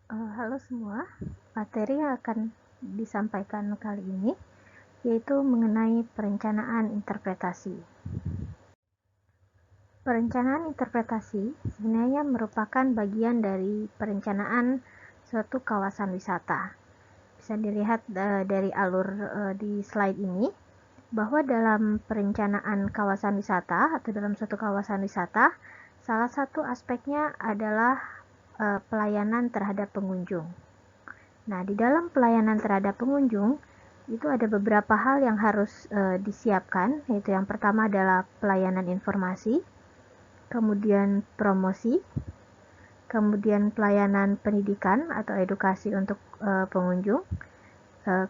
Halo semua, materi yang akan disampaikan kali ini yaitu mengenai perencanaan interpretasi. Perencanaan interpretasi sebenarnya merupakan bagian dari perencanaan suatu kawasan wisata. Bisa dilihat dari alur di slide ini bahwa dalam perencanaan kawasan wisata atau dalam suatu kawasan wisata, salah satu aspeknya adalah pelayanan terhadap pengunjung. Nah, di dalam pelayanan terhadap pengunjung itu ada beberapa hal yang harus disiapkan, yaitu yang pertama adalah pelayanan informasi, kemudian promosi, kemudian pelayanan pendidikan atau edukasi untuk pengunjung,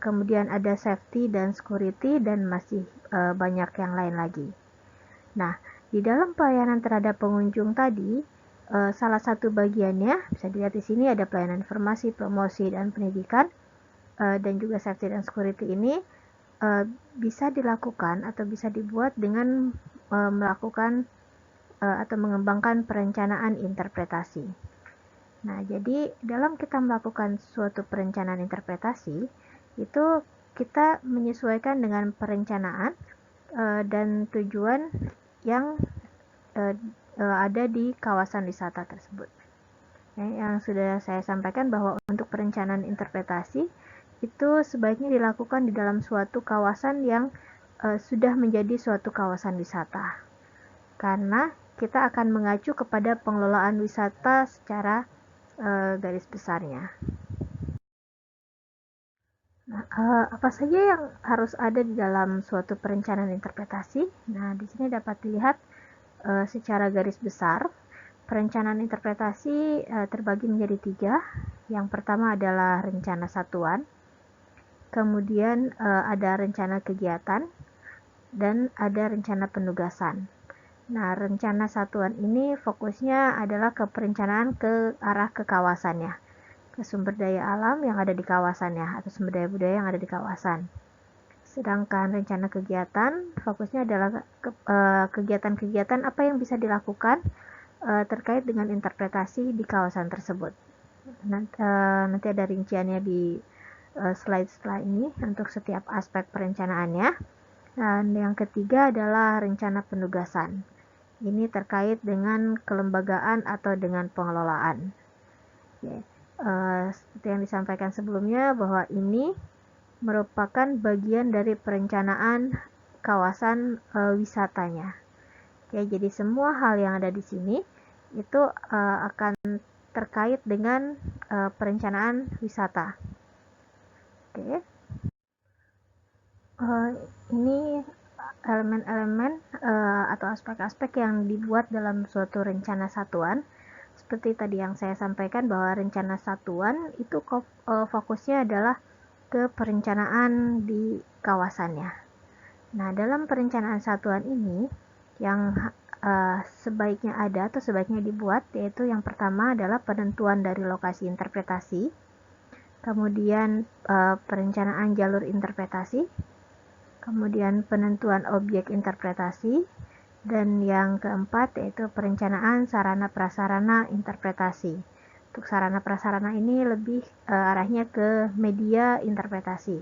kemudian ada safety dan security, dan masih banyak yang lain lagi. Nah, di dalam pelayanan terhadap pengunjung tadi, salah satu bagiannya bisa dilihat di sini ada pelayanan informasi, promosi, dan pendidikan, dan juga safety dan security ini bisa dilakukan atau bisa dibuat dengan melakukan atau mengembangkan perencanaan interpretasi. Nah, jadi dalam kita melakukan suatu perencanaan interpretasi, itu kita menyesuaikan dengan perencanaan dan tujuan yang ada di kawasan wisata tersebut. Yang sudah saya sampaikan bahwa untuk perencanaan interpretasi itu sebaiknya dilakukan di dalam suatu kawasan yang sudah menjadi suatu kawasan wisata. Karena kita akan mengacu kepada pengelolaan wisata secara garis besarnya. Nah, apa saja yang harus ada di dalam suatu perencanaan interpretasi? Nah, di sini dapat dilihat secara garis besar. Perencanaan interpretasi terbagi menjadi 3. Yang pertama adalah rencana satuan, kemudian ada rencana kegiatan, dan ada rencana penugasan. Nah, rencana satuan ini fokusnya adalah ke perencanaan ke arah ke kawasannya, ke sumber daya alam yang ada di kawasannya atau sumber daya budaya yang ada di kawasan. Sedangkan rencana kegiatan fokusnya adalah kegiatan-kegiatan apa yang bisa dilakukan terkait dengan interpretasi di kawasan tersebut. Nanti ada rinciannya di slide setelah ini untuk setiap aspek perencanaannya. Dan yang ketiga adalah rencana penugasan. Ini terkait dengan kelembagaan atau dengan pengelolaan. Seperti yang disampaikan sebelumnya bahwa ini merupakan bagian dari perencanaan kawasan wisatanya. Jadi semua hal yang ada di sini itu akan terkait dengan perencanaan wisata. Ini elemen-elemen atau aspek-aspek yang dibuat dalam suatu rencana satuan. Seperti tadi yang saya sampaikan bahwa rencana satuan itu fokusnya adalah ke perencanaan di kawasannya. Nah, dalam perencanaan satuan ini yang sebaiknya ada atau sebaiknya dibuat, yaitu yang pertama adalah penentuan dari lokasi interpretasi, kemudian perencanaan jalur interpretasi, kemudian penentuan objek interpretasi, dan yang keempat yaitu perencanaan sarana prasarana interpretasi. Untuk sarana prasarana ini lebih arahnya ke media interpretasi.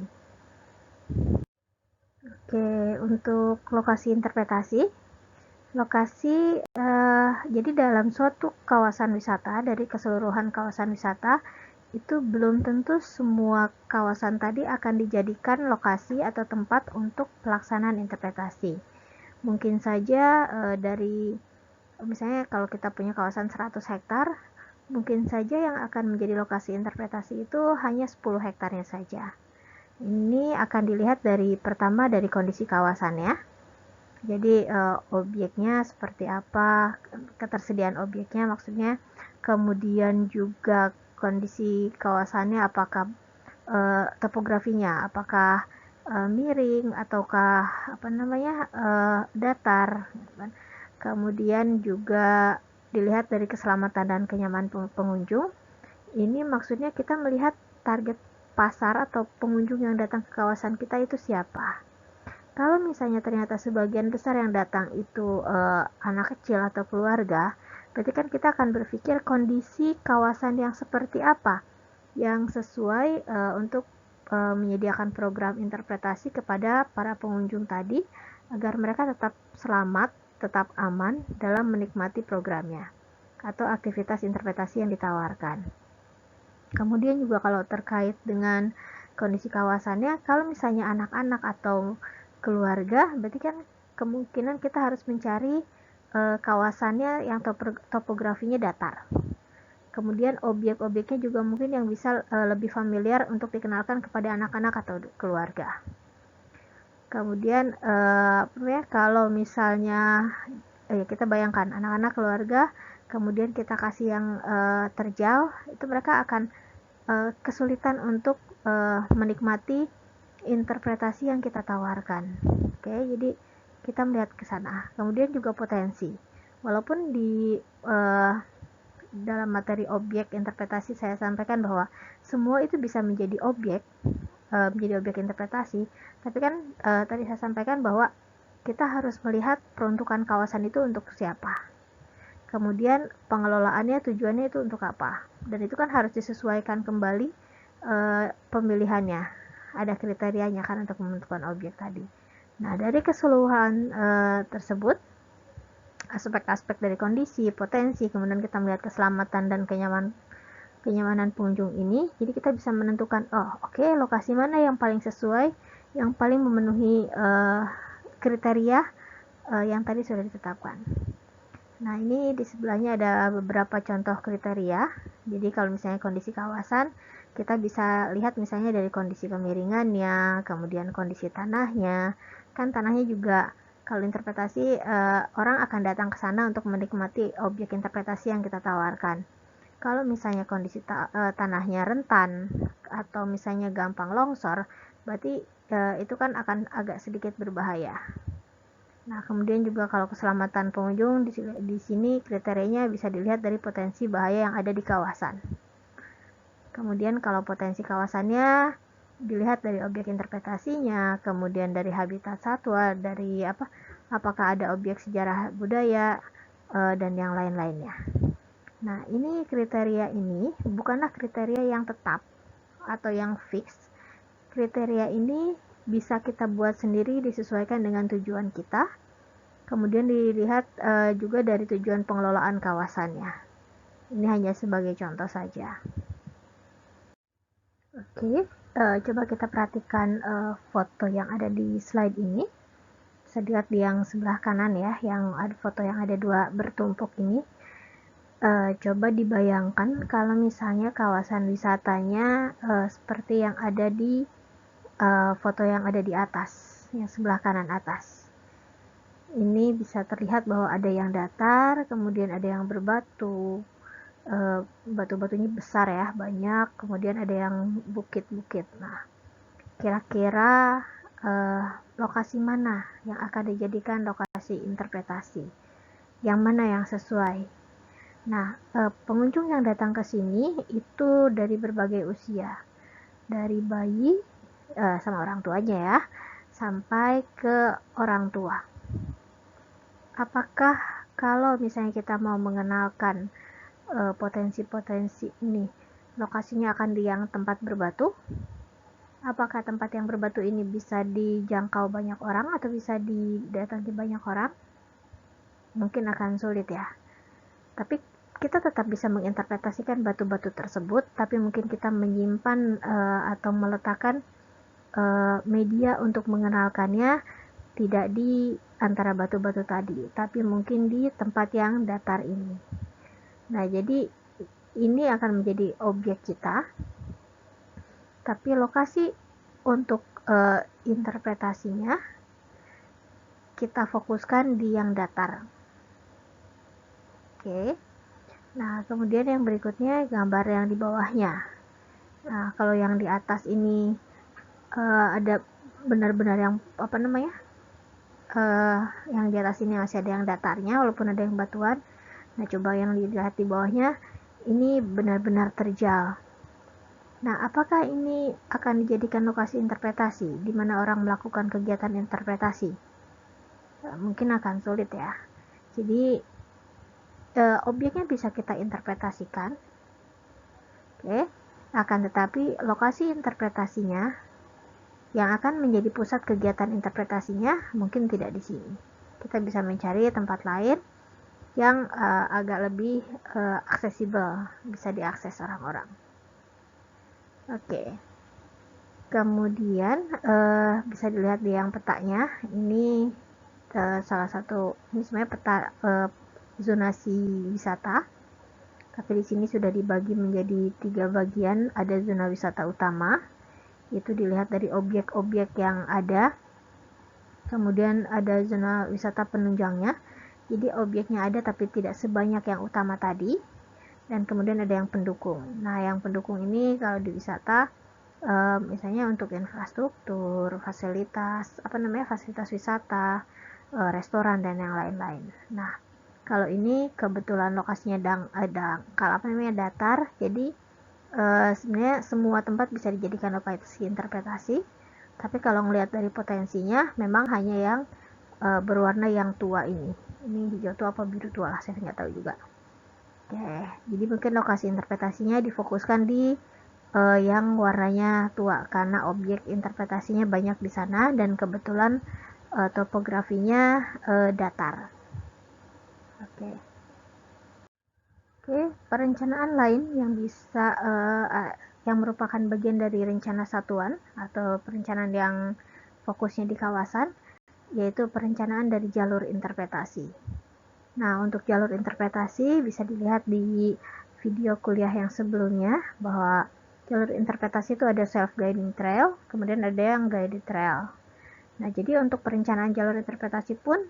Oke, untuk lokasi interpretasi, jadi dalam suatu kawasan wisata, dari keseluruhan kawasan wisata itu belum tentu semua kawasan tadi akan dijadikan lokasi atau tempat untuk pelaksanaan interpretasi. Mungkin saja dari misalnya kalau kita punya kawasan 100 hektar, mungkin saja yang akan menjadi lokasi interpretasi itu hanya 10 hektarnya saja. Ini akan dilihat dari pertama dari kondisi kawasannya. Jadi objeknya seperti apa, ketersediaan objeknya maksudnya, kemudian juga kondisi kawasannya, apakah topografinya, apakah miring ataukah datar. Kemudian juga dilihat dari keselamatan dan kenyamanan pengunjung. Ini maksudnya kita melihat target pasar atau pengunjung yang datang ke kawasan kita itu siapa. Kalau misalnya ternyata sebagian besar yang datang itu anak kecil atau keluarga, berarti kan kita akan berpikir kondisi kawasan yang seperti apa yang sesuai untuk menyediakan program interpretasi kepada para pengunjung tadi agar mereka tetap selamat, tetap aman dalam menikmati programnya atau aktivitas interpretasi yang ditawarkan. Kemudian juga kalau terkait dengan kondisi kawasannya, kalau misalnya anak-anak atau keluarga, berarti kan kemungkinan kita harus mencari kawasannya yang topografinya datar. Kemudian objek-objeknya juga mungkin yang bisa lebih familiar untuk dikenalkan kepada anak-anak atau keluarga. Kemudian kalau misalnya kita bayangkan anak-anak keluarga, kemudian kita kasih yang terjal, itu mereka akan kesulitan untuk menikmati interpretasi yang kita tawarkan. Oke, jadi kita melihat ke sana. Kemudian juga potensi. Walaupun di dalam materi objek interpretasi saya sampaikan bahwa semua itu bisa menjadi objek interpretasi, tapi kan tadi saya sampaikan bahwa kita harus melihat peruntukan kawasan itu untuk siapa, kemudian pengelolaannya, tujuannya itu untuk apa, dan itu kan harus disesuaikan kembali pemilihannya, ada kriterianya kan untuk menentukan objek tadi. Nah, dari keseluruhan tersebut, aspek-aspek dari kondisi, potensi, kemudian kita melihat keselamatan dan kenyamanan pengunjung ini, jadi kita bisa menentukan, lokasi mana yang paling sesuai, yang paling memenuhi kriteria yang tadi sudah ditetapkan. Nah, ini di sebelahnya ada beberapa contoh kriteria. Jadi kalau misalnya kondisi kawasan, kita bisa lihat misalnya dari kondisi kemiringannya, kemudian kondisi tanahnya. Kan tanahnya juga kalau interpretasi orang akan datang ke sana untuk menikmati objek interpretasi yang kita tawarkan. Kalau misalnya kondisi tanahnya rentan atau misalnya gampang longsor, berarti itu kan akan agak sedikit berbahaya. Nah, kemudian juga kalau keselamatan pengunjung di sini kriterianya bisa dilihat dari potensi bahaya yang ada di kawasan. Kemudian kalau potensi kawasannya dilihat dari objek interpretasinya, kemudian dari habitat satwa, dari apakah ada objek sejarah budaya dan yang lain-lainnya. Nah, ini kriteria ini bukanlah kriteria yang tetap atau yang fix. Kriteria ini bisa kita buat sendiri disesuaikan dengan tujuan kita. Kemudian dilihat juga dari tujuan pengelolaan kawasannya. Ini hanya sebagai contoh saja. Oke, coba kita perhatikan foto yang ada di slide ini. Bisa dilihat di yang sebelah kanan ya, yang ada foto yang ada dua bertumpuk ini. Coba dibayangkan kalau misalnya kawasan wisatanya seperti yang ada di foto yang ada di atas, yang sebelah kanan atas. Ini bisa terlihat bahwa ada yang datar, kemudian ada yang berbatu, batu-batunya besar ya, banyak, kemudian ada yang bukit-bukit. Nah, kira-kira lokasi mana yang akan dijadikan lokasi interpretasi? Yang mana yang sesuai? Nah, pengunjung yang datang ke sini itu dari berbagai usia, dari bayi sama orang tuanya ya, sampai ke orang tua. Apakah kalau misalnya kita mau mengenalkan potensi-potensi ini, lokasinya akan di yang tempat berbatu? Apakah tempat yang berbatu ini bisa dijangkau banyak orang atau bisa didatangi banyak orang? Mungkin akan sulit ya. Tapi kita tetap bisa menginterpretasikan batu-batu tersebut, tapi mungkin kita menyimpan atau meletakkan media untuk mengenalkannya tidak di antara batu-batu tadi, tapi mungkin di tempat yang datar ini. Nah, jadi ini akan menjadi objek kita, tapi lokasi untuk interpretasinya kita fokuskan di yang datar. Oke. Nah, kemudian yang berikutnya gambar yang di bawahnya. Nah, kalau yang di atas ini ada benar-benar yang yang di atas ini masih ada yang datarnya walaupun ada yang batuan. Nah, coba yang dilihat di bawahnya ini benar-benar terjal. Nah, apakah ini akan dijadikan lokasi interpretasi di mana orang melakukan kegiatan interpretasi? Mungkin akan sulit ya. Jadi objeknya bisa kita interpretasikan. Oke. Akan tetapi lokasi interpretasinya yang akan menjadi pusat kegiatan interpretasinya mungkin tidak di sini. Kita bisa mencari tempat lain yang agak lebih aksesibel, bisa diakses orang-orang. Oke. Kemudian bisa dilihat di yang petanya, ini salah satu, ini sebenarnya peta zonasi wisata, tapi di sini sudah dibagi menjadi 3 bagian. Ada zona wisata utama, itu dilihat dari objek-objek yang ada. Kemudian ada zona wisata penunjangnya, jadi objeknya ada tapi tidak sebanyak yang utama tadi. Dan kemudian ada yang pendukung. Nah, yang pendukung ini kalau di wisata misalnya untuk infrastruktur, fasilitas wisata, restoran dan yang lain-lain. Nah, kalau ini kebetulan lokasinya datar, jadi sebenarnya semua tempat bisa dijadikan lokasi interpretasi. Tapi kalau ngelihat dari potensinya, memang hanya yang berwarna yang tua ini. Ini hijau tua apa biru tua lah, saya nggak tahu juga. Oke, jadi mungkin lokasi interpretasinya difokuskan di yang warnanya tua karena objek interpretasinya banyak di sana dan kebetulan topografinya datar. Oke. Perencanaan lain yang bisa yang merupakan bagian dari rencana satuan atau perencanaan yang fokusnya di kawasan, yaitu perencanaan dari jalur interpretasi. Nah, untuk jalur interpretasi bisa dilihat di video kuliah yang sebelumnya bahwa jalur interpretasi itu ada self-guiding trail, kemudian ada yang guided trail. Nah, jadi untuk perencanaan jalur interpretasi pun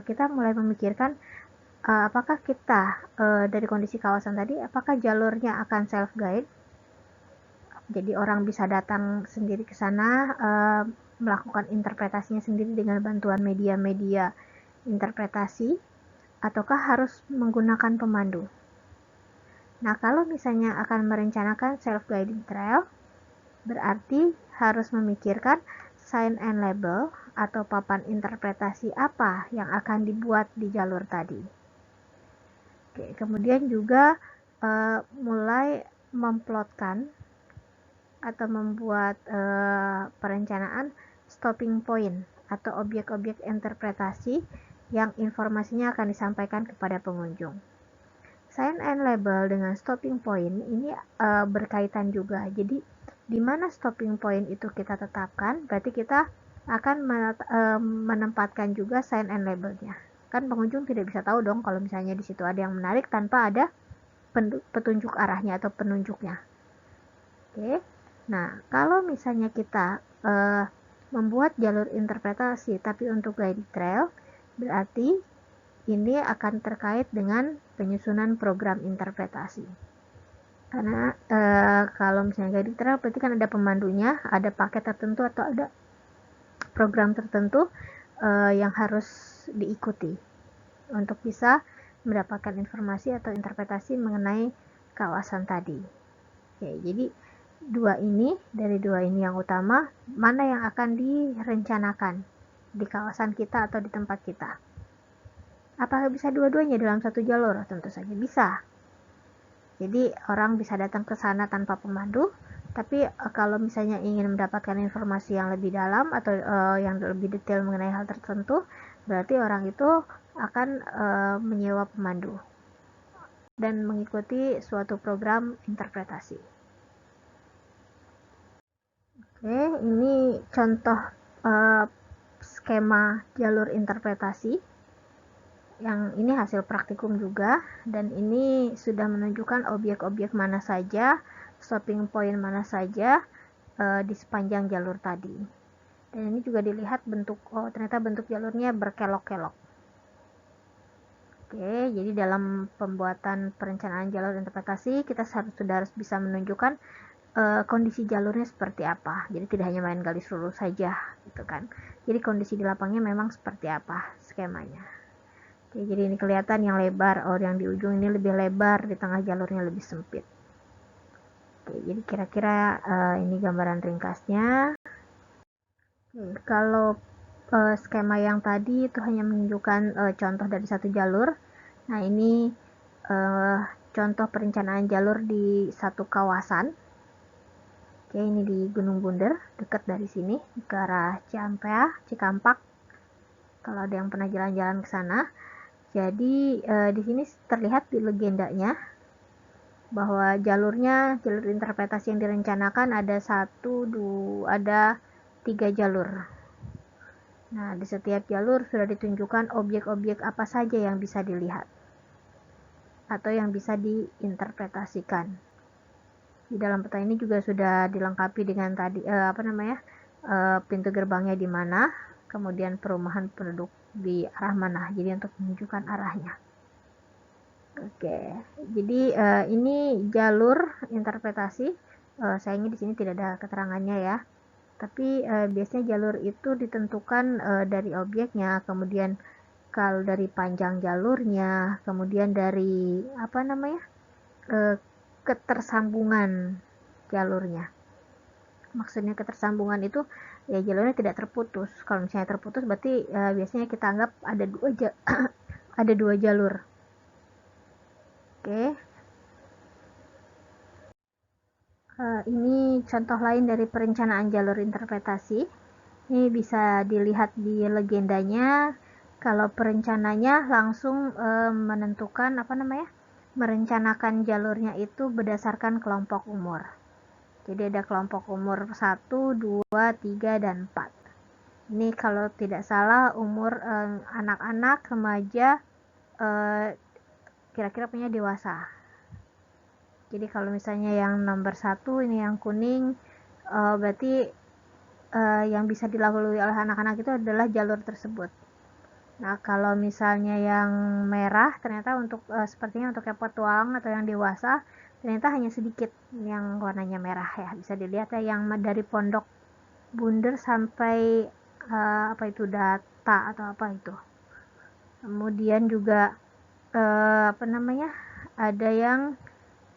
kita mulai memikirkan apakah kita dari kondisi kawasan tadi, apakah jalurnya akan self-guide, jadi orang bisa datang sendiri ke sana, melakukan interpretasinya sendiri dengan bantuan media-media interpretasi, ataukah harus menggunakan pemandu. Nah, kalau misalnya akan merencanakan self-guiding trail, berarti harus memikirkan sign and label atau papan interpretasi apa yang akan dibuat di jalur tadi. Oke, kemudian juga mulai memplotkan atau membuat perencanaan stopping point atau objek-objek interpretasi yang informasinya akan disampaikan kepada pengunjung. Sign and label dengan stopping point ini berkaitan juga. Jadi di mana stopping point itu kita tetapkan, berarti kita akan menempatkan juga sign and labelnya. Kan pengunjung tidak bisa tahu dong kalau misalnya di situ ada yang menarik tanpa ada petunjuk arahnya atau penunjuknya. Oke. Nah, kalau misalnya kita membuat jalur interpretasi tapi untuk guided trail, berarti ini akan terkait dengan penyusunan program interpretasi. Karena kalau misalnya guided trail berarti kan ada pemandunya, ada paket tertentu atau ada program tertentu yang harus diikuti untuk bisa mendapatkan informasi atau interpretasi mengenai kawasan tadi. Oke, jadi dari dua ini yang utama, mana yang akan direncanakan di kawasan kita atau di tempat kita. Apakah bisa dua-duanya dalam satu jalur? Tentu saja bisa. Jadi orang bisa datang ke sana tanpa pemandu, tapi kalau misalnya ingin mendapatkan informasi yang lebih dalam atau yang lebih detail mengenai hal tertentu, berarti orang itu akan menyewa pemandu dan mengikuti suatu program interpretasi. Oke, ini contoh skema jalur interpretasi. Yang ini hasil praktikum juga, dan ini sudah menunjukkan objek-objek mana saja, stopping point mana saja di sepanjang jalur tadi. Dan ini juga dilihat ternyata bentuk jalurnya berkelok-kelok. Oke, jadi dalam pembuatan perencanaan jalur interpretasi kita sudah harus bisa menunjukkan kondisi jalurnya seperti apa. Jadi tidak hanya main garis lurus saja, gitu kan. Jadi kondisi di lapangnya memang seperti apa skemanya. Oke, jadi ini kelihatan yang lebar, yang di ujung ini lebih lebar, di tengah jalurnya lebih sempit. Oke, jadi kira-kira ini gambaran ringkasnya. Oke, kalau skema yang tadi itu hanya menunjukkan contoh dari satu jalur. Nah, ini contoh perencanaan jalur di satu kawasan. Oke, ini di Gunung Bunder, dekat dari sini ke arah Ciampea, Cikampak. Kalau ada yang pernah jalan-jalan ke sana. Jadi di sini terlihat di legendanya bahwa jalur interpretasi yang direncanakan ada 3 jalur. Nah, di setiap jalur sudah ditunjukkan objek-objek apa saja yang bisa dilihat atau yang bisa diinterpretasikan. Di dalam peta ini juga sudah dilengkapi dengan tadi pintu gerbangnya di mana, kemudian perumahan penduduk di arah mana. Jadi untuk menunjukkan arahnya. Oke, jadi ini jalur interpretasi. Sayangnya di sini tidak ada keterangannya ya. Tapi biasanya jalur itu ditentukan dari objeknya, kemudian kalau dari panjang jalurnya, kemudian dari ketersambungan jalurnya. Maksudnya ketersambungan itu ya jalurnya tidak terputus. Kalau misalnya terputus berarti biasanya kita anggap ada dua jalur. Oke. Ini contoh lain dari perencanaan jalur interpretasi. Ini bisa dilihat di legendanya. Kalau perencananya langsung menentukan merencanakan jalurnya itu berdasarkan kelompok umur. Jadi ada kelompok umur 1, 2, 3, dan 4. Ini kalau tidak salah umur anak-anak, remaja, kira-kira punya dewasa. Jadi kalau misalnya yang nomor 1 ini yang kuning, berarti yang bisa dilalui oleh anak-anak itu adalah jalur tersebut. Nah, kalau misalnya yang merah ternyata sepertinya untuk yang petualang atau yang dewasa ternyata hanya sedikit yang warnanya merah ya. Bisa dilihat ya yang dari Pondok Bunder sampai data atau apa itu. Kemudian juga ada yang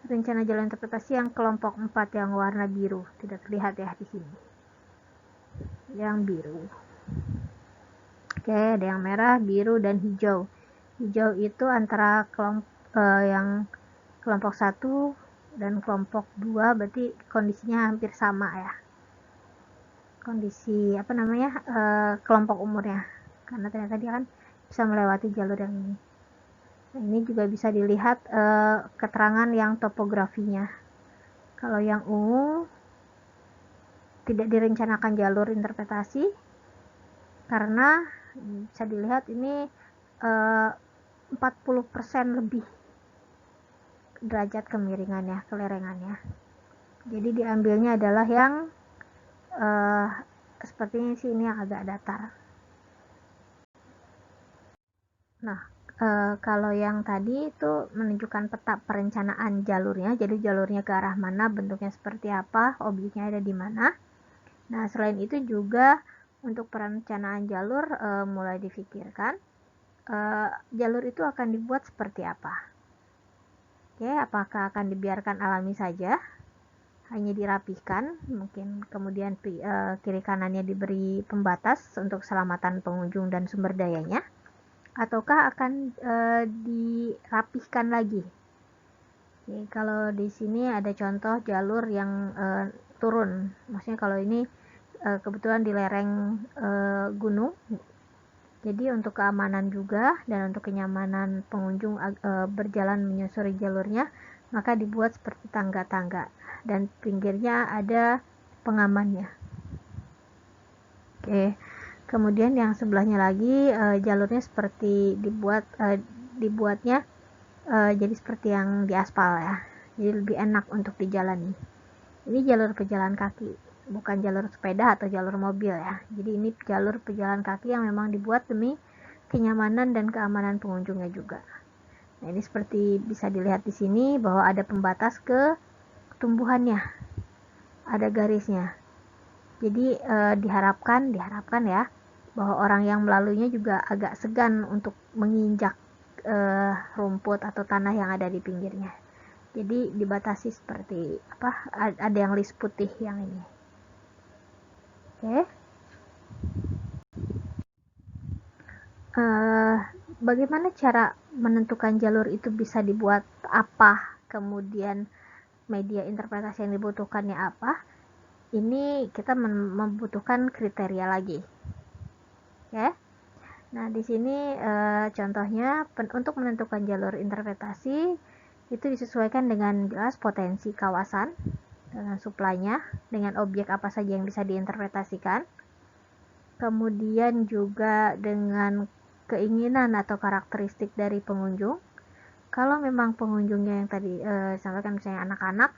rencana jalur interpretasi yang kelompok 4 yang warna biru, tidak terlihat ya di sini. Yang biru. Oke, ada yang merah, biru, dan hijau. Hijau itu antara yang kelompok 1 dan kelompok 2, berarti kondisinya hampir sama ya. Kondisi kelompok umurnya. Karena ternyata dia kan bisa melewati jalur yang ini. Nah, ini juga bisa dilihat keterangan yang topografinya. Kalau yang ungu tidak direncanakan jalur interpretasi karena bisa dilihat ini 40% lebih derajat kemiringannya, kelerengannya. Jadi diambilnya adalah yang sepertinya sih ini yang agak datar. Nah, kalau yang tadi itu menunjukkan peta perencanaan jalurnya, jadi jalurnya ke arah mana, bentuknya seperti apa, objeknya ada di mana. Nah, selain itu juga untuk perencanaan jalur mulai difikirkan jalur itu akan dibuat seperti apa. Oke, apakah akan dibiarkan alami saja, hanya dirapihkan, mungkin kemudian kiri kanannya diberi pembatas untuk keselamatan pengunjung dan sumber dayanya, ataukah akan dirapihkan lagi. Oke, kalau di sini ada contoh jalur yang turun, maksudnya kalau ini kebetulan di lereng gunung, jadi untuk keamanan juga dan untuk kenyamanan pengunjung berjalan menyusuri jalurnya, maka dibuat seperti tangga-tangga dan pinggirnya ada pengamannya. Oke, kemudian yang sebelahnya lagi jalurnya seperti dibuatnya jadi seperti yang di aspal ya, jadi lebih enak untuk dijalani. Ini jalur pejalan kaki, bukan jalur sepeda atau jalur mobil ya. Jadi ini jalur pejalan kaki yang memang dibuat demi kenyamanan dan keamanan pengunjungnya juga. Nah, ini seperti bisa dilihat di sini bahwa ada pembatas ke tumbuhannya, ada garisnya. Jadi diharapkan ya bahwa orang yang melaluinya juga agak segan untuk menginjak rumput atau tanah yang ada di pinggirnya. Jadi dibatasi seperti ada yang list putih yang ini. Oke. Bagaimana cara menentukan jalur itu bisa dibuat apa, kemudian media interpretasi yang dibutuhkannya apa? ini kita membutuhkan kriteria lagi. Ya. Nah, di sini contohnya untuk menentukan jalur interpretasi itu disesuaikan dengan jelas potensi kawasan dengan suplainya, dengan objek apa saja yang bisa diinterpretasikan. Kemudian juga dengan keinginan atau karakteristik dari pengunjung. Kalau memang pengunjungnya yang tadi sampaikan misalnya anak-anak,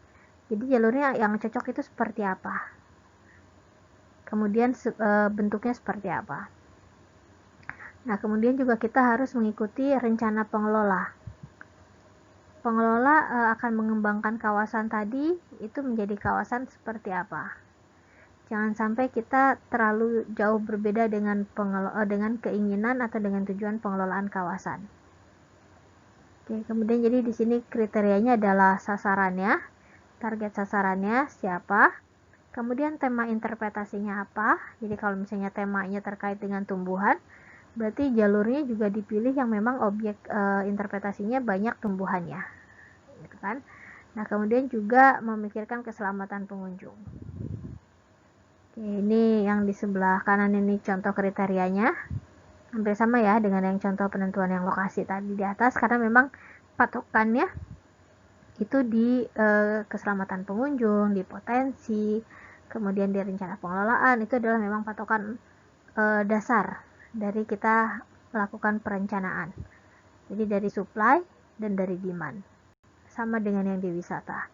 jadi jalurnya yang cocok itu seperti apa? Kemudian bentuknya seperti apa? Nah, kemudian juga kita harus mengikuti rencana pengelola. Pengelola akan mengembangkan kawasan tadi itu menjadi kawasan seperti apa? Jangan sampai kita terlalu jauh berbeda dengan keinginan atau dengan tujuan pengelolaan kawasan. Oke, kemudian jadi di sini kriterianya adalah sasarannya, target sasarannya siapa, kemudian tema interpretasinya apa. Jadi kalau misalnya temanya terkait dengan tumbuhan, berarti jalurnya juga dipilih yang memang objek interpretasinya banyak tumbuhannya, gitu kan. Nah, kemudian juga memikirkan keselamatan pengunjung. Oke, ini yang di sebelah kanan ini contoh kriterianya. Hampir sama ya dengan yang contoh penentuan yang lokasi tadi di atas, karena memang patokannya itu di keselamatan pengunjung, di potensi, kemudian di rencana pengelolaan. Itu adalah memang patokan dasar dari kita melakukan perencanaan. Jadi dari supply dan dari demand. Sama dengan yang di wisata.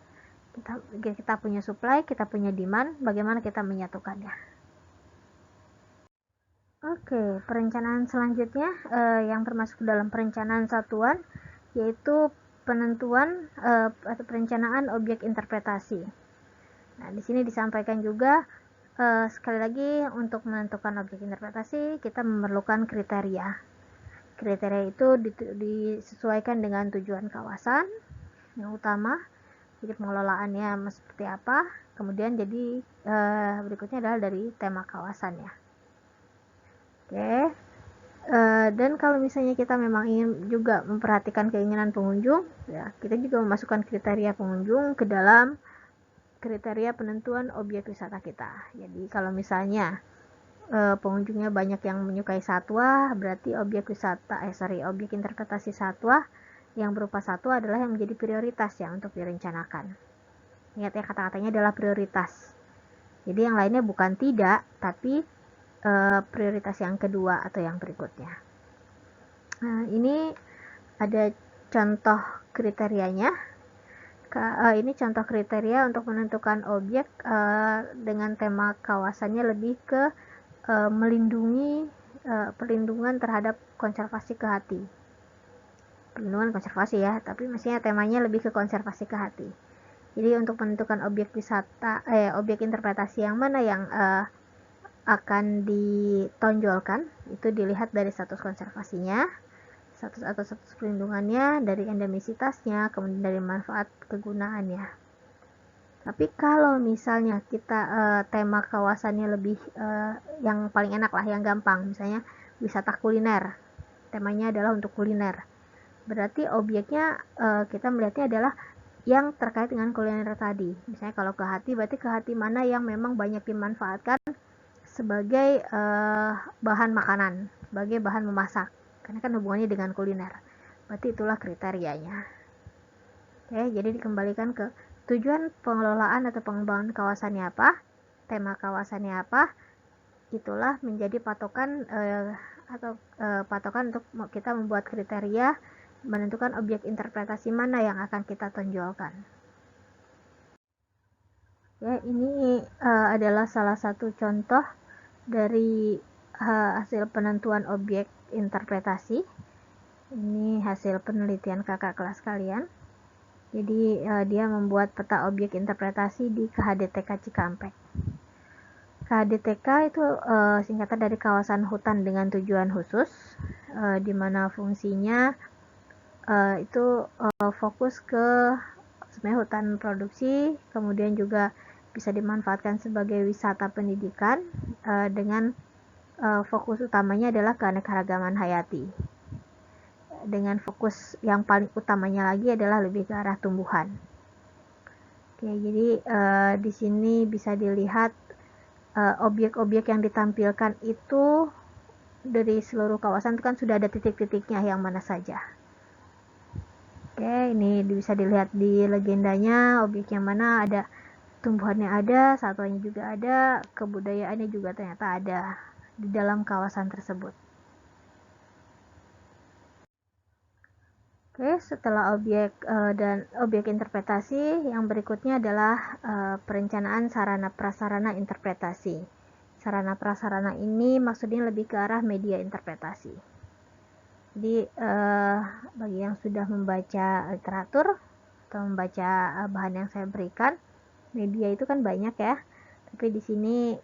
Kita punya supply, kita punya demand, bagaimana kita menyatukannya. Oke, perencanaan selanjutnya yang termasuk dalam perencanaan satuan yaitu penentuan atau perencanaan objek interpretasi. Nah, di sini disampaikan juga sekali lagi untuk menentukan objek interpretasi kita memerlukan kriteria. Kriteria itu disesuaikan dengan tujuan kawasan yang utama, jadi pengelolaannya seperti apa, kemudian jadi berikutnya adalah dari tema kawasannya. Oke. Dan kalau misalnya kita memang ingin juga memperhatikan keinginan pengunjung, ya kita juga memasukkan kriteria pengunjung ke dalam kriteria penentuan objek wisata kita. Jadi kalau misalnya pengunjungnya banyak yang menyukai satwa, berarti objek interpretasi satwa yang berupa satwa adalah yang menjadi prioritas ya untuk direncanakan. Ingat ya, kata-katanya adalah prioritas. Jadi yang lainnya bukan tidak, tapi prioritas yang kedua atau yang berikutnya. Nah, ini ada contoh kriterianya. Ini contoh kriteria untuk menentukan objek dengan tema kawasannya lebih ke melindungi perlindungan terhadap konservasi kehati. Perlindungan konservasi ya, tapi mestinya temanya lebih ke konservasi kehati. Jadi untuk menentukan objek wisata, objek interpretasi yang mana yang akan ditonjolkan itu dilihat dari status konservasinya, status atau status perlindungannya, dari endemisitasnya, kemudian dari manfaat kegunaannya. Tapi kalau misalnya kita tema kawasannya lebih yang paling enak lah, yang gampang, misalnya wisata kuliner, temanya adalah untuk kuliner, berarti objeknya kita melihatnya adalah yang terkait dengan kuliner tadi. Misalnya kalau ke hati, berarti ke hati mana yang memang banyak dimanfaatkan sebagai bahan makanan, sebagai bahan memasak, karena kan hubungannya dengan kuliner. Berarti itulah kriterianya. Oke, jadi dikembalikan ke tujuan pengelolaan atau pengembangan kawasannya apa, tema kawasannya apa, itulah menjadi patokan patokan untuk kita membuat kriteria menentukan objek interpretasi mana yang akan kita tonjolkan. Ya, ini adalah salah satu contoh dari hasil penentuan objek interpretasi. Ini hasil penelitian kakak kelas kalian. Jadi dia membuat peta objek interpretasi di KHDTK Cikampek. KHDTK itu singkatan dari kawasan hutan dengan tujuan khusus, di mana fungsinya itu fokus ke sebenarnya hutan produksi, kemudian juga bisa dimanfaatkan sebagai wisata pendidikan dengan fokus utamanya adalah keanekaragaman hayati. Dengan fokus yang paling utamanya lagi adalah lebih ke arah tumbuhan. Oke, jadi di sini bisa dilihat objek-objek yang ditampilkan itu dari seluruh kawasan itu kan sudah ada titik-titiknya yang mana saja. Oke, ini bisa dilihat di legendanya objek yang mana ada tumbuhannya, ada satwanya juga ada, kebudayaannya juga ternyata ada di dalam kawasan tersebut. Oke, setelah objek dan objek interpretasi, yang berikutnya adalah perencanaan sarana prasarana interpretasi. Sarana prasarana ini maksudnya lebih ke arah media interpretasi. Jadi bagi yang sudah membaca literatur atau membaca bahan yang saya berikan, media itu kan banyak ya. Tapi di sini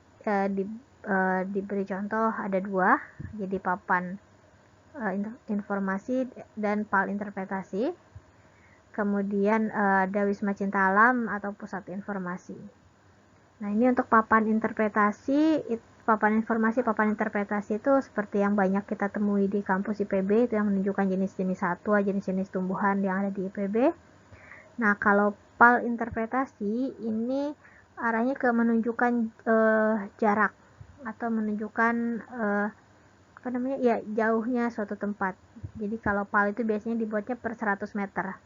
diberi contoh ada 2, jadi papan informasi dan PAL interpretasi. Kemudian ada Wisma Cinta Alam atau pusat informasi. Nah, ini untuk papan interpretasi, papan informasi, papan interpretasi itu seperti yang banyak kita temui di kampus IPB, itu yang menunjukkan jenis-jenis satwa, jenis-jenis tumbuhan yang ada di IPB. Nah, kalau PAL interpretasi ini arahnya ke menunjukkan jarak atau menunjukkan jauhnya suatu tempat. Jadi kalau PAL itu biasanya dibuatnya per 100 meter.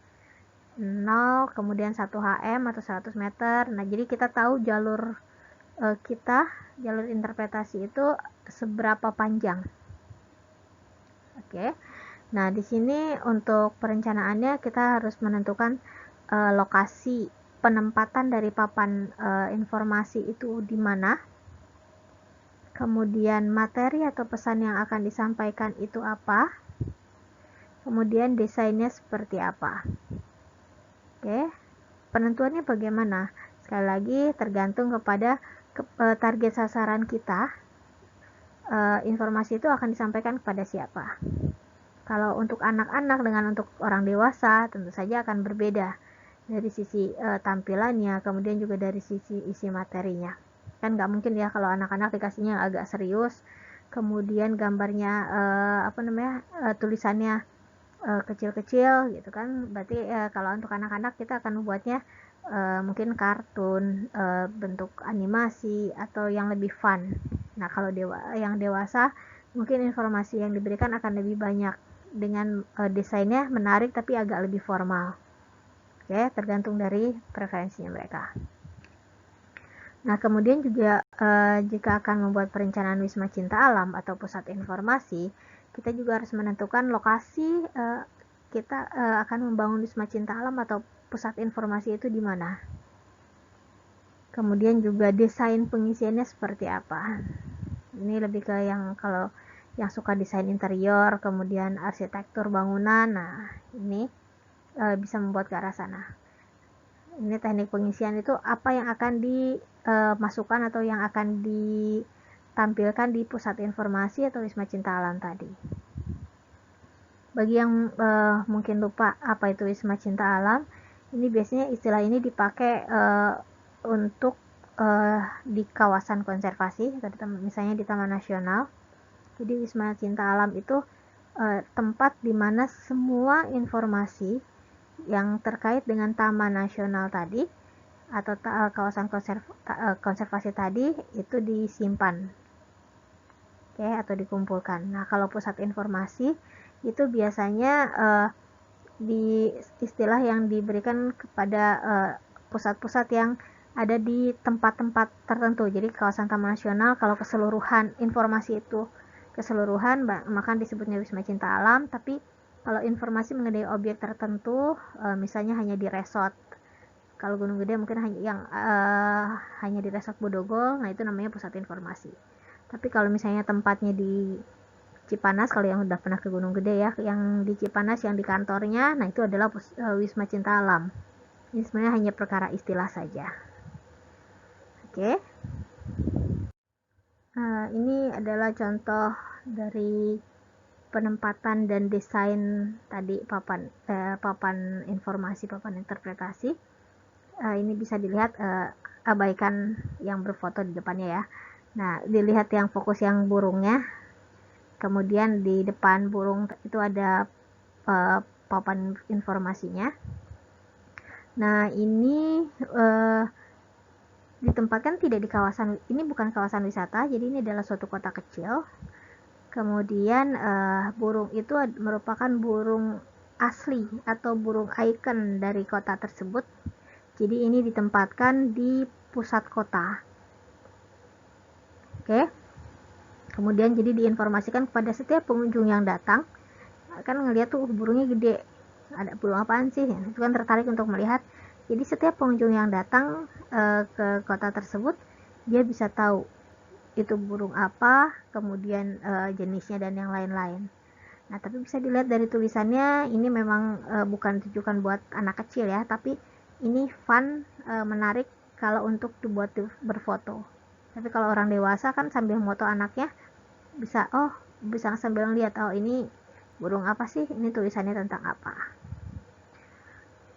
0, kemudian 1 HM atau 100 meter. Nah, jadi kita tahu jalur jalur interpretasi itu seberapa panjang. Oke. Nah, di sini untuk perencanaannya kita harus menentukan lokasi penempatan dari papan informasi itu di mana. Kemudian materi atau pesan yang akan disampaikan itu apa. Kemudian desainnya seperti apa. Oke, penentuannya bagaimana? Sekali lagi tergantung kepada target sasaran kita. Informasi itu akan disampaikan kepada siapa. Kalau untuk anak-anak dengan untuk orang dewasa tentu saja akan berbeda dari sisi tampilannya, kemudian juga dari sisi isi materinya. Kan nggak mungkin ya kalau anak-anak dikasihnya agak serius, kemudian gambarnya tulisannya kecil-kecil gitu kan. Berarti kalau untuk anak-anak kita akan membuatnya mungkin kartun, bentuk animasi atau yang lebih fun. Nah, kalau yang dewasa mungkin informasi yang diberikan akan lebih banyak dengan desainnya menarik tapi agak lebih formal. Oke, tergantung dari preferensinya mereka. Nah, kemudian juga jika akan membuat perencanaan Wisma Cinta Alam atau pusat informasi, kita juga harus menentukan lokasi kita akan membangun Wisma Cinta Alam atau pusat informasi itu di mana. Kemudian juga desain pengisiannya seperti apa. Ini lebih ke yang kalau yang suka desain interior, kemudian arsitektur bangunan, nah ini bisa membuat ke arah sana. Ini teknik pengisian itu apa yang akan dimasukkan atau yang akan ditampilkan di pusat informasi atau Wisma Cinta Alam tadi. Bagi yang mungkin lupa apa itu Wisma Cinta Alam, ini biasanya istilah ini dipakai untuk di kawasan konservasi, misalnya di Taman Nasional. Jadi Wisma Cinta Alam itu tempat di mana semua informasi yang terkait dengan Taman Nasional tadi atau kawasan konservasi tadi itu disimpan, oke, atau dikumpulkan. Nah, kalau pusat informasi itu biasanya di istilah yang diberikan kepada pusat-pusat yang ada di tempat-tempat tertentu. Jadi kawasan Taman Nasional kalau keseluruhan informasi itu keseluruhan maka disebutnya Wisma Cinta Alam, tapi kalau informasi mengenai objek tertentu misalnya hanya di resort, kalau Gunung Gede mungkin hanya di resort Bodogol, nah itu namanya pusat informasi. Tapi kalau misalnya tempatnya di Cipanas, kalau yang udah pernah ke Gunung Gede ya, yang di Cipanas yang di kantornya, nah itu adalah Wisma Cinta Alam. Ini sebenarnya hanya perkara istilah saja. Oke. Ini adalah contoh dari penempatan dan desain tadi papan informasi, papan interpretasi. Ini bisa dilihat, abaikan yang berfoto di depannya ya. Nah, dilihat yang fokus yang burungnya, kemudian di depan burung itu ada papan informasinya. Nah, ini ditempatkan tidak di kawasan, ini bukan kawasan wisata, jadi ini adalah suatu kota kecil. Kemudian burung itu merupakan burung asli atau burung ikon dari kota tersebut. Jadi ini ditempatkan di pusat kota. Oke. Kemudian jadi diinformasikan kepada setiap pengunjung yang datang, kan ngelihat tuh burungnya gede, ada burung apaan sih, itu kan tertarik untuk melihat. Jadi setiap pengunjung yang datang ke kota tersebut, dia bisa tahu itu burung apa, kemudian jenisnya dan yang lain-lain. Nah, tapi bisa dilihat dari tulisannya, ini memang bukan tujuan buat anak kecil ya, tapi ini fun, menarik kalau untuk dibuat berfoto. Tapi kalau orang dewasa kan sambil moto anaknya, bisa sambil lihat, oh ini burung apa sih, ini tulisannya tentang apa.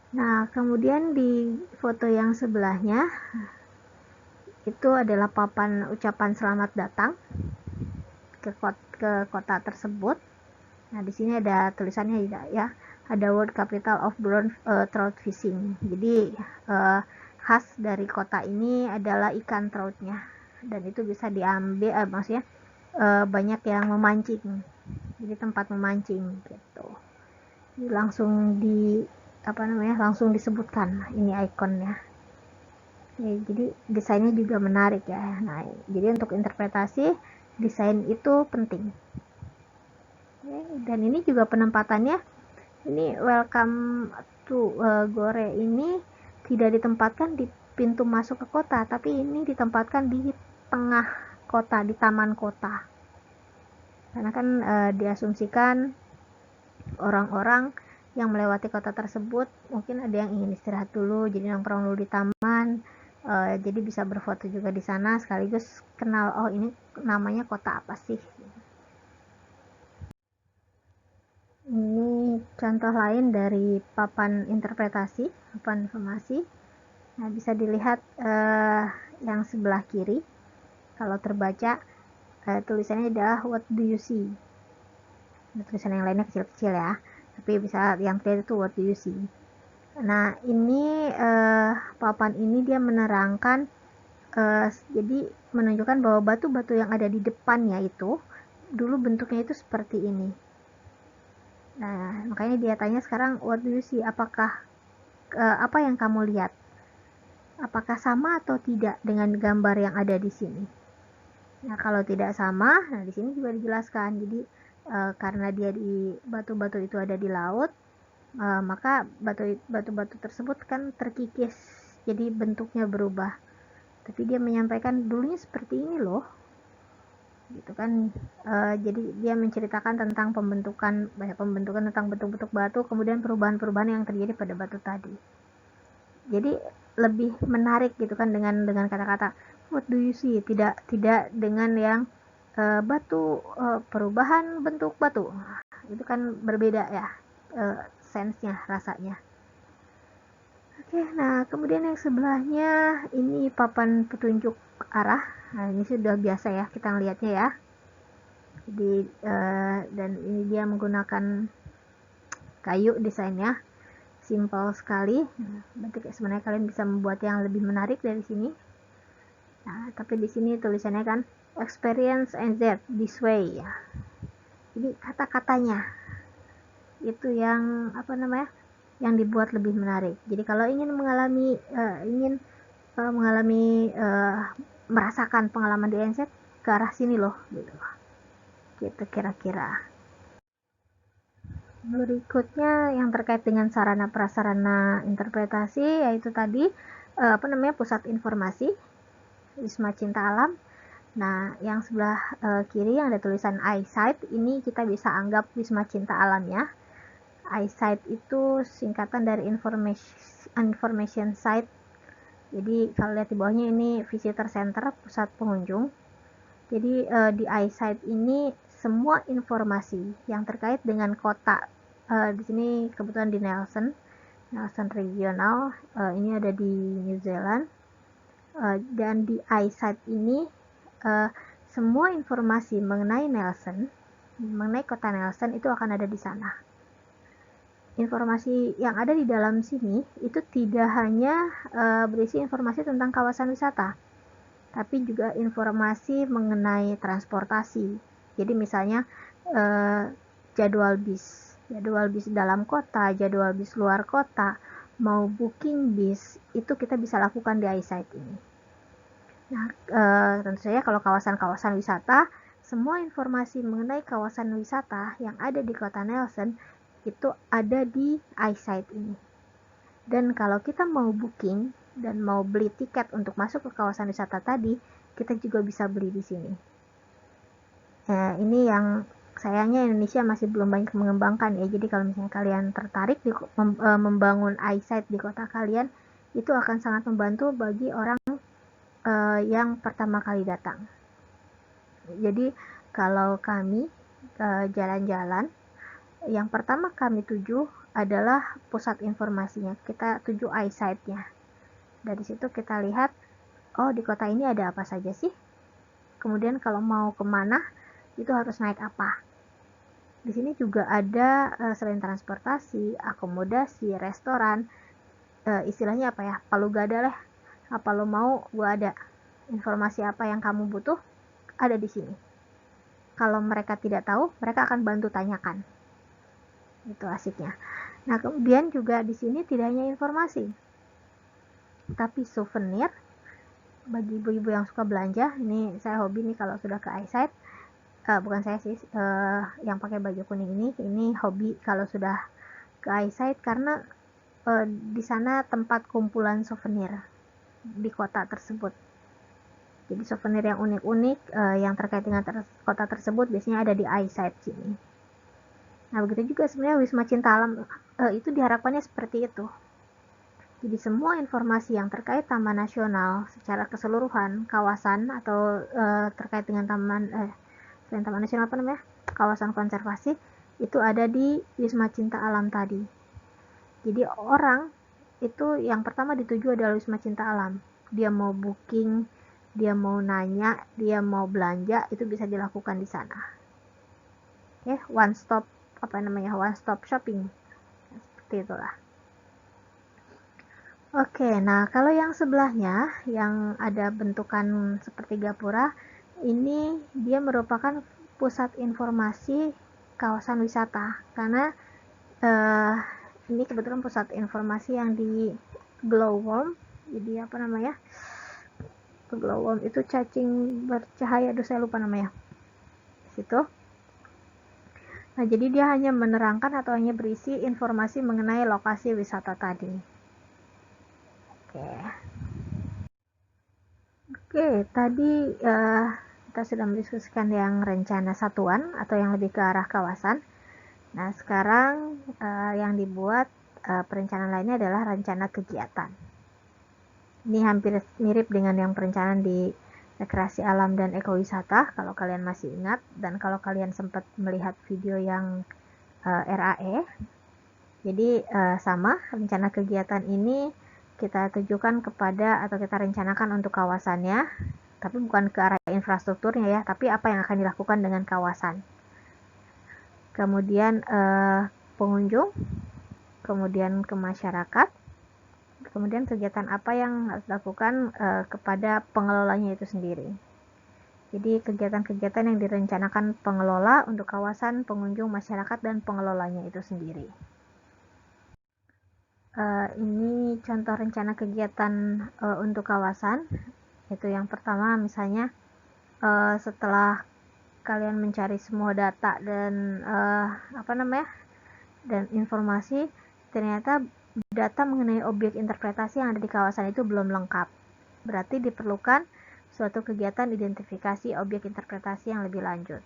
Nah, kemudian di foto yang sebelahnya itu adalah papan ucapan selamat datang ke kota tersebut. Nah, di sini ada tulisannya ya, ada World Capital of Brown Trout Fishing. Jadi khas dari kota ini adalah ikan troutnya, dan itu bisa diambil, maksudnya banyak yang memancing. Jadi tempat memancing gitu. Jadi langsung disebutkan ini ikonnya. Ya, jadi desainnya juga menarik ya. Nah, jadi untuk interpretasi desain itu penting. Dan ini juga penempatannya, ini welcome to Gore ini tidak ditempatkan di pintu masuk ke kota, tapi ini ditempatkan di tengah kota, di taman kota. Karena kan diasumsikan orang-orang yang melewati kota tersebut mungkin ada yang ingin istirahat dulu, jadi nongkrong dulu di taman, jadi bisa berfoto juga di sana, sekaligus kenal, oh ini namanya kota apa sih. Ini contoh lain dari papan interpretasi, papan informasi. Nah, bisa dilihat yang sebelah kiri, kalau terbaca tulisannya adalah what do you see. Tulisan yang lainnya kecil-kecil ya, tapi bisa yang terlihat itu what do you see. Nah, ini papan ini dia menerangkan, jadi menunjukkan bahwa batu-batu yang ada di depannya itu dulu bentuknya itu seperti ini. Nah, makanya dia tanya sekarang, what do you see? Apakah apa yang kamu lihat? Apakah sama atau tidak dengan gambar yang ada di sini? Nah, kalau tidak sama, nah di sini juga dijelaskan. Jadi karena dia di batu-batu itu ada di laut, maka batu-batu tersebut kan terkikis, jadi bentuknya berubah. Tapi dia menyampaikan dulunya seperti ini loh, gitu kan. Jadi dia menceritakan tentang pembentukan tentang bentuk-bentuk batu, kemudian perubahan-perubahan yang terjadi pada batu tadi. Jadi lebih menarik gitu kan dengan kata-kata what do you see, tidak dengan yang batu, perubahan bentuk batu. Itu kan berbeda ya sense-nya, rasanya. Oke, nah kemudian yang sebelahnya ini papan petunjuk arah. Nah, ini sudah biasa ya kita ngelihatnya ya. Jadi dan ini dia menggunakan kayu, desainnya simple sekali. Berarti sebenarnya kalian bisa membuat yang lebih menarik dari sini. Nah, tapi di sini tulisannya kan experience NZ this way ya. Jadi kata-katanya itu yang yang dibuat lebih menarik. Jadi kalau ingin mengalami merasakan pengalaman di NZ, ke arah sini loh gitu kira-kira. Berikutnya yang terkait dengan sarana prasarana interpretasi, yaitu tadi pusat informasi Wisma Cinta Alam. Nah, yang sebelah kiri yang ada tulisan iSight, ini kita bisa anggap Wisma Cinta Alam ya. iSight itu singkatan dari information site. Jadi kalau lihat di bawahnya ini visitor center, pusat pengunjung. Jadi di iSight ini semua informasi yang terkait dengan kota, di sini kebetulan di Nelson regional, ini ada di New Zealand, dan di iSight ini semua informasi mengenai kota Nelson itu akan ada di sana. informasi yang ada di dalam sini itu tidak hanya berisi informasi tentang kawasan wisata, tapi juga informasi mengenai transportasi. Jadi misalnya jadwal bis dalam kota, jadwal bis luar kota, mau booking bis, itu kita bisa lakukan di iSight ini. Nah, tentu saja kalau kawasan-kawasan wisata, semua informasi mengenai kawasan wisata yang ada di Kota Nelson itu ada di iSight ini. Dan kalau kita mau booking dan mau beli tiket untuk masuk ke kawasan wisata tadi, kita juga bisa beli di sini. Ini yang sayangnya Indonesia masih belum banyak mengembangkan ya. Jadi kalau misalnya kalian tertarik membangun iSight di kota kalian, itu akan sangat membantu bagi orang yang pertama kali datang. Jadi kalau kami jalan-jalan, yang pertama kami tuju adalah pusat informasinya. Kita tuju iSight-nya. Dari situ kita lihat, oh di kota ini ada apa saja sih? Kemudian kalau mau kemana, itu harus naik apa? Di sini juga ada selain transportasi, akomodasi, restoran, istilahnya apa ya? Palu gada lah. Apa lo mau, gua ada. Informasi apa yang kamu butuh, ada di sini. Kalau mereka tidak tahu, mereka akan bantu tanyakan. Itu asiknya. Nah, kemudian juga di sini tidak hanya informasi, tapi souvenir. Bagi ibu-ibu yang suka belanja, ini saya hobi nih kalau sudah ke iSight. Bukan saya sih, yang pakai baju kuning ini hobi kalau sudah ke iSight, karena di sana tempat kumpulan souvenir di kota tersebut. Jadi souvenir yang unik-unik yang terkait dengan kota tersebut biasanya ada di iSight sini. Nah, begitu juga sebenarnya Wisma Cinta Alam itu diharapkannya seperti itu. Jadi semua informasi yang terkait Taman Nasional secara keseluruhan, kawasan atau terkait dengan selain Taman Nasional apa namanya? Kawasan konservasi itu ada di Wisma Cinta Alam tadi. Jadi orang itu yang pertama dituju adalah Wisma Cinta Alam. Dia mau booking, dia mau nanya, dia mau belanja, itu bisa dilakukan di sana. Oke, one stop shopping. Seperti itulah. Oke, nah kalau yang sebelahnya yang ada bentukan seperti gapura, ini dia merupakan pusat informasi kawasan wisata, karena ini kebetulan pusat informasi yang di glowworm. Jadi apa namanya, glowworm itu cacing bercahaya, saya lupa namanya situ. Nah, jadi dia hanya menerangkan atau hanya berisi informasi mengenai lokasi wisata tadi. Oke, tadi kita sudah mendiskusikan yang rencana satuan atau yang lebih ke arah kawasan. Nah, sekarang yang dibuat perencanaan lainnya adalah rencana kegiatan. Ini hampir mirip dengan yang perencanaan di rekreasi alam dan ekowisata, kalau kalian masih ingat, dan kalau kalian sempat melihat video yang RAE. Jadi sama, rencana kegiatan ini kita tujukan kepada atau kita rencanakan untuk kawasannya, tapi bukan ke arah infrastrukturnya ya, tapi apa yang akan dilakukan dengan kawasan. Kemudian pengunjung, kemudian ke masyarakat, kemudian kegiatan apa yang harus dilakukan kepada pengelolanya itu sendiri. Jadi kegiatan-kegiatan yang direncanakan pengelola untuk kawasan, pengunjung, masyarakat, dan pengelolanya itu sendiri. Ini contoh rencana kegiatan untuk kawasan. Itu yang pertama, misalnya setelah kalian mencari semua data dan dan informasi, ternyata data mengenai objek interpretasi yang ada di kawasan itu belum lengkap. Berarti diperlukan suatu kegiatan identifikasi objek interpretasi yang lebih lanjut.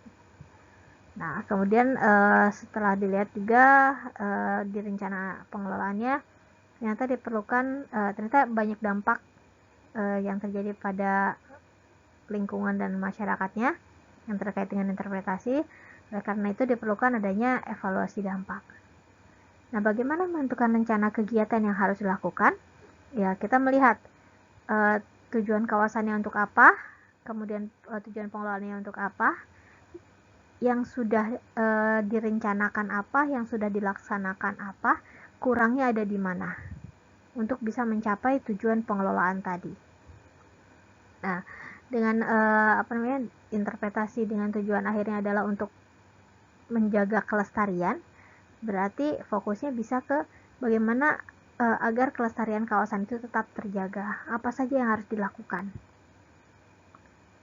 Nah, kemudian setelah dilihat juga di rencana pengelolaannya, ternyata diperlukan ternyata banyak dampak yang terjadi pada lingkungan dan masyarakatnya yang terkait dengan interpretasi. Oleh karena itu diperlukan adanya evaluasi dampak. Nah, bagaimana menentukan rencana kegiatan yang harus dilakukan? Ya, kita melihat tujuan kawasannya untuk apa, kemudian tujuan pengelolaannya untuk apa, yang sudah direncanakan apa, yang sudah dilaksanakan apa, kurangnya ada di mana untuk bisa mencapai tujuan pengelolaan tadi. Nah, dengan interpretasi dengan tujuan akhirnya adalah untuk menjaga kelestarian, berarti fokusnya bisa ke bagaimana agar kelestarian kawasan itu tetap terjaga. Apa saja yang harus dilakukan?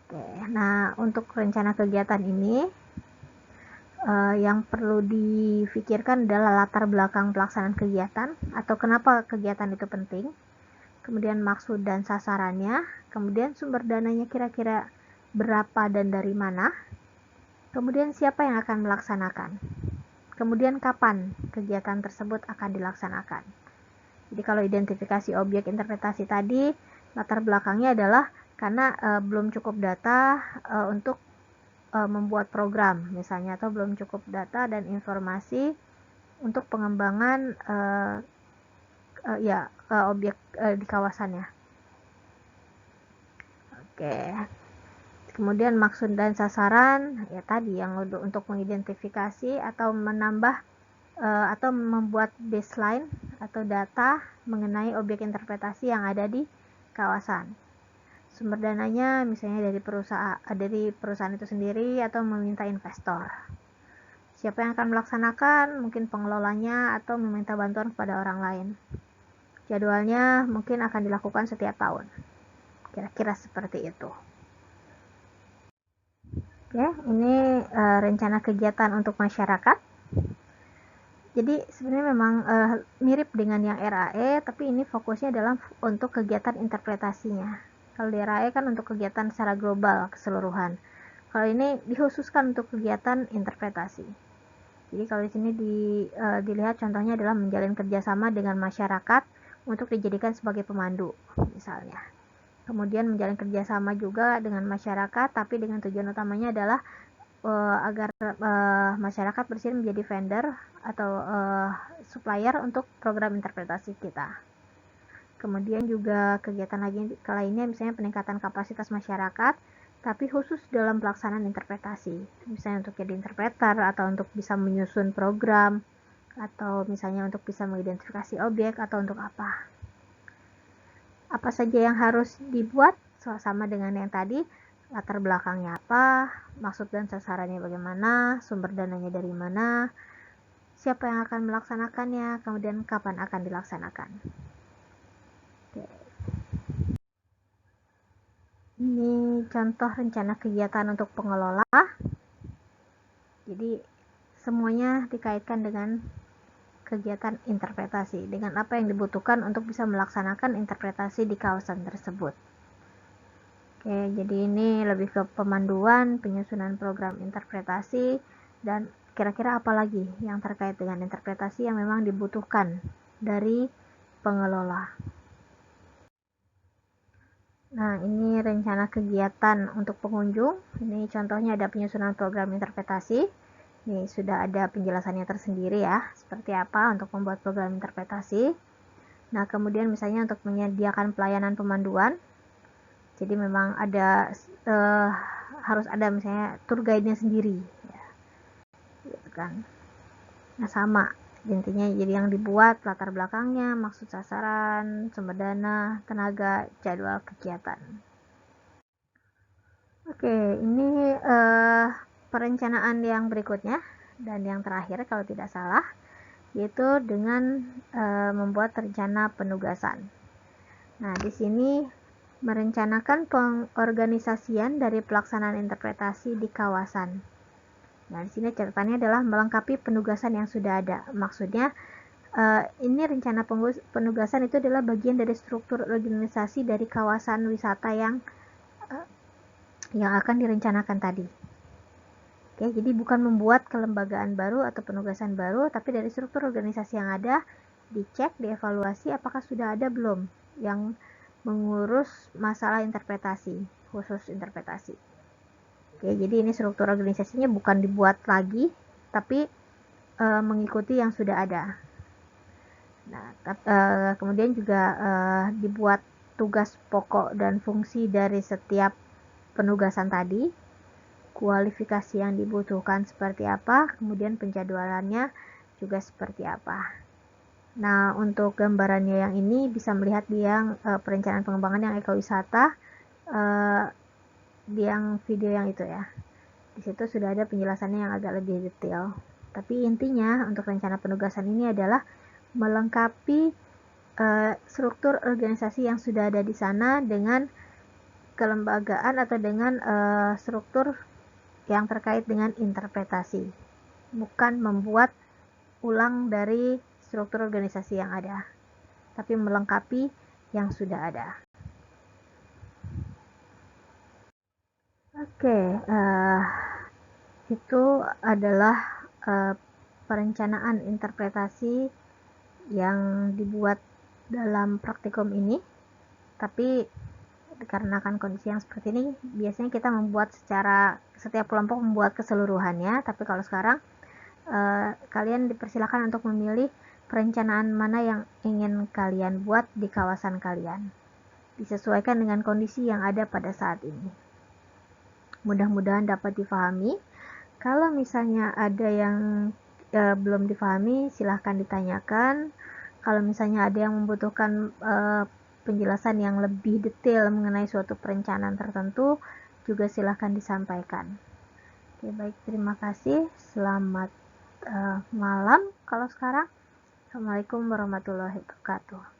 Oke, nah untuk rencana kegiatan ini yang perlu difikirkan adalah latar belakang pelaksanaan kegiatan atau kenapa kegiatan itu penting, kemudian maksud dan sasarannya, kemudian sumber dananya kira-kira berapa dan dari mana, kemudian siapa yang akan melaksanakan, kemudian kapan kegiatan tersebut akan dilaksanakan. Jadi kalau identifikasi objek interpretasi tadi, latar belakangnya adalah karena belum cukup data untuk membuat program misalnya, atau belum cukup data dan informasi untuk pengembangan objek di kawasannya. Oke. Kemudian maksud dan sasaran ya tadi yang untuk mengidentifikasi atau menambah atau membuat baseline atau data mengenai objek interpretasi yang ada di kawasan. Sumber dananya misalnya dari perusahaan itu sendiri atau meminta investor. Siapa yang akan melaksanakan? Mungkin pengelolanya atau meminta bantuan kepada orang lain. Jadwalnya mungkin akan dilakukan setiap tahun. Kira-kira seperti itu. Oke, ini rencana kegiatan untuk masyarakat. Jadi sebenarnya memang mirip dengan yang RAE, tapi ini fokusnya adalah untuk kegiatan interpretasinya. Kalau di RAE kan untuk kegiatan secara global keseluruhan. Kalau ini dikhususkan untuk kegiatan interpretasi. Jadi kalau di sini dilihat contohnya adalah menjalin kerjasama dengan masyarakat untuk dijadikan sebagai pemandu, misalnya. Kemudian menjalin kerjasama juga dengan masyarakat, tapi dengan tujuan utamanya adalah agar masyarakat bersedia menjadi vendor atau supplier untuk program interpretasi kita. Kemudian juga kegiatan lainnya misalnya peningkatan kapasitas masyarakat, tapi khusus dalam pelaksanaan interpretasi, misalnya untuk jadi interpreter atau untuk bisa menyusun program, atau misalnya untuk bisa mengidentifikasi objek, atau untuk apa saja yang harus dibuat sama dengan yang tadi, latar belakangnya apa, maksud dan sasarannya bagaimana, sumber dananya dari mana, siapa yang akan melaksanakannya, kemudian kapan akan dilaksanakan. Oke. Ini contoh rencana kegiatan untuk pengelola. Jadi semuanya dikaitkan dengan kegiatan interpretasi, dengan apa yang dibutuhkan untuk bisa melaksanakan interpretasi di kawasan tersebut. Oke, jadi ini lebih ke pemanduan, penyusunan program interpretasi, dan kira-kira apa lagi yang terkait dengan interpretasi yang memang dibutuhkan dari pengelola. Nah, ini rencana kegiatan untuk pengunjung. Ini contohnya ada penyusunan program interpretasi. Ini sudah ada penjelasannya tersendiri ya, seperti apa untuk membuat program interpretasi. Nah, kemudian misalnya untuk menyediakan pelayanan pemanduan. Jadi memang ada harus ada misalnya tour guide-nya sendiri ya. Gitu kan. Nah, sama intinya jadi yang dibuat latar belakangnya, maksud sasaran, sumber dana, tenaga, jadwal kegiatan. Oke, ini perencanaan yang berikutnya dan yang terakhir kalau tidak salah, yaitu dengan membuat rencana penugasan. Nah, di sini merencanakan pengorganisasian dari pelaksanaan interpretasi di kawasan. Nah, di sini catatannya adalah melengkapi penugasan yang sudah ada. Maksudnya, ini rencana penugasan itu adalah bagian dari struktur organisasi dari kawasan wisata yang akan direncanakan tadi. Oke, jadi bukan membuat kelembagaan baru atau penugasan baru, tapi dari struktur organisasi yang ada, dicek, dievaluasi apakah sudah ada belum yang mengurus masalah interpretasi, khusus interpretasi. Oke, jadi ini struktur organisasinya bukan dibuat lagi, tapi mengikuti yang sudah ada. Nah, kemudian juga dibuat tugas pokok dan fungsi dari setiap penugasan tadi. kualifikasi yang dibutuhkan seperti apa, kemudian penjadwalannya juga seperti apa. Nah, untuk gambarannya yang ini bisa melihat di yang perencanaan pengembangan yang ekowisata, di yang video yang itu ya. Di situ sudah ada penjelasannya yang agak lebih detail. Tapi intinya untuk rencana penugasan ini adalah melengkapi struktur organisasi yang sudah ada di sana dengan kelembagaan atau dengan struktur yang terkait dengan interpretasi, bukan membuat ulang dari struktur organisasi yang ada, tapi melengkapi yang sudah ada. Oke, itu adalah perencanaan interpretasi yang dibuat dalam praktikum ini. Tapi dikarenakan kondisi yang seperti ini, biasanya kita membuat setiap kelompok membuat keseluruhannya, tapi kalau sekarang kalian dipersilakan untuk memilih perencanaan mana yang ingin kalian buat di kawasan kalian, disesuaikan dengan kondisi yang ada pada saat ini. Mudah-mudahan dapat difahami. Kalau misalnya ada yang belum difahami, silahkan ditanyakan. Kalau misalnya ada yang membutuhkan penjelasan yang lebih detail mengenai suatu perencanaan tertentu, juga silahkan disampaikan. Oke, baik, terima kasih. Selamat malam kalau sekarang. Assalamualaikum warahmatullahi wabarakatuh.